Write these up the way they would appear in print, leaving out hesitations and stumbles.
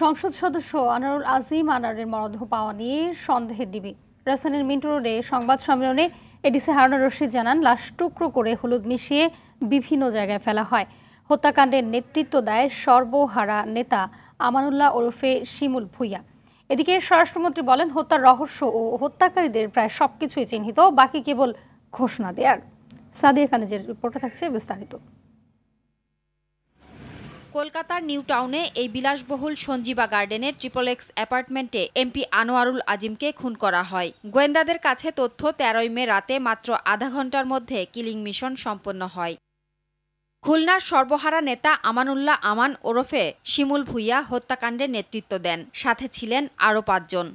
সংসদ সদস্য আনারুল আজিম আনারের মরদেহ পাওয়া নিয়ে সন্দেহের ডিবি। রাজধানীর মিন্টো রোডে সংবাদ সম্মেলনে এডিসি হারুনুর রশিদ জানান, লাশ টুকরো করে হলুদ মিশিয়ে বিভিন্ন জায়গায় ফেলা হয়। হত্যাকাণ্ডের নেতৃত্ব দেয় সর্বহারা নেতা আমানুল্লাহ ওরফে শিমুল ভুইয়া। এদিকে স্বরাষ্ট্রমন্ত্রী বলেন, হত্যার রহস্য ও হত্যাকারীদের প্রায় সবকিছুই চিহ্নিত, বাকি কেবল ঘোষণা দেয়ার। সাদিয়া কানিজের রিপোর্টে থাকছে বিস্তারিত। কলকাতার নিউ টাউনে এই বিলাসবহুল সঞ্জীবা গার্ডেনের XXX অ্যাপার্টমেন্টে এমপি আনোয়ারুল আজিমকে খুন করা হয়। গোয়েন্দাদের কাছে তথ্য, 13ই মে রাতে মাত্র আধা ঘন্টার মধ্যে কিলিং মিশন সম্পন্ন হয়। খুলনার সর্বহারা নেতা আমানুল্লাহ আমান ওরফে শিমুল ভুইয়া হত্যাকাণ্ডের নেতৃত্ব দেন, সাথে ছিলেন আরও 5 জন।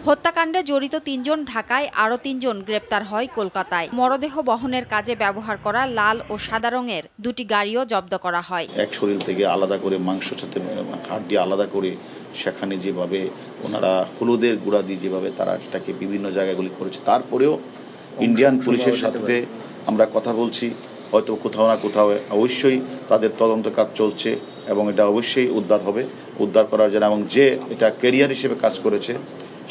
হত্যাকাণ্ডে জড়িত 3 জন ঢাকায়, আরও 3 জন গ্রেপ্তার হয় কলকাতায়। মরদেহ বহনের কাজে ব্যবহার করা লাল ও সাদা রঙের 2টি গাড়িও জব্দ করা হয়। এক শরীর থেকে আলাদা করে মাংস সাথে হাড্ডি আলাদা করে সেখানে যেভাবে ওনারা হলুদের গুঁড়া দিয়ে যেভাবে তারা সেটাকে বিভিন্ন জায়গাগুলি করেছে, তারপরেও ইন্ডিয়ান পুলিশের সাথে আমরা কথা বলছি, হয়তো কোথাও না কোথাও অবশ্যই তাদের তদন্ত কাজ চলছে এবং এটা অবশ্যই উদ্ধার করার জন্য, এবং যে এটা ক্যারিয়ার হিসেবে কাজ করেছে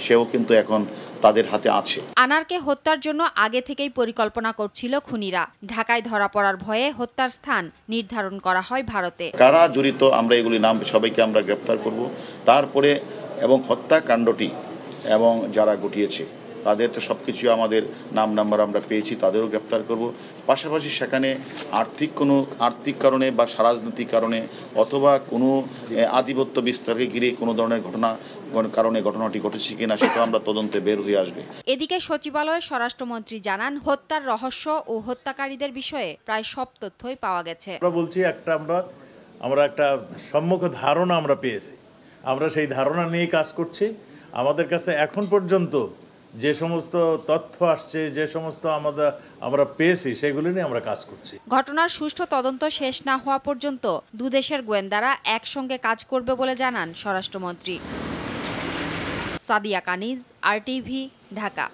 সেও কিন্তু এখন তাদের হাতে আছে। আনারকে হত্যার জন্য আগে থেকেই পরিকল্পনা করছিল খুনিরা। ঢাকায় ধরা পড়ার ভয়ে হত্যার স্থান নির্ধারণ করা হয় ভারতে। কারা জড়িত আমরা এগুলি নাম সবাইকে আমরা গ্রেপ্তার করব, তারপরে এবং হত্যাকাণ্ডটি এবং যারা ঘটিয়েছে তাদের তো সবকিছু আমাদের নাম্বার আমরা পেয়েছি, তাদেরও গ্রেপ্তার করব। পাশাপাশি সেখানে আর্থিক কারণে বা রাজনৈতিক কারণে অথবা কোনো আধিপত্য বিস্তারকে ঘিরে কোনো ধরনের ঘটনাটি ঘটেছে কিনা সেটা আমরা তদন্তে বের হয়ে আসবে। এদিকে সচিবালয়ে স্বরাষ্ট্রমন্ত্রী জানান, হত্যার রহস্য ও হত্যাকারীদের বিষয়ে প্রায় সব তথ্যই পাওয়া গেছে। আমরা বলছি আমরা একটা সম্মুখ ধারণা আমরা পেয়েছি, আমরা সেই ধারণা নিয়ে কাজ করছি। আমাদের কাছে এখন পর্যন্ত যে সমস্ত তথ্য আসছে, যে সমস্ত আমরা পেয়েছি, সেগুলো নিয়ে আমরা কাজ করছি। ঘটনার সুষ্ঠু তদন্ত শেষ না হওয়া পর্যন্ত দুদেশের গোয়েন্দারা একসঙ্গে কাজ করবে বলে জানান স্বরাষ্ট্রমন্ত্রী। সাদিয়া কানিজ, RTV, ঢাকা।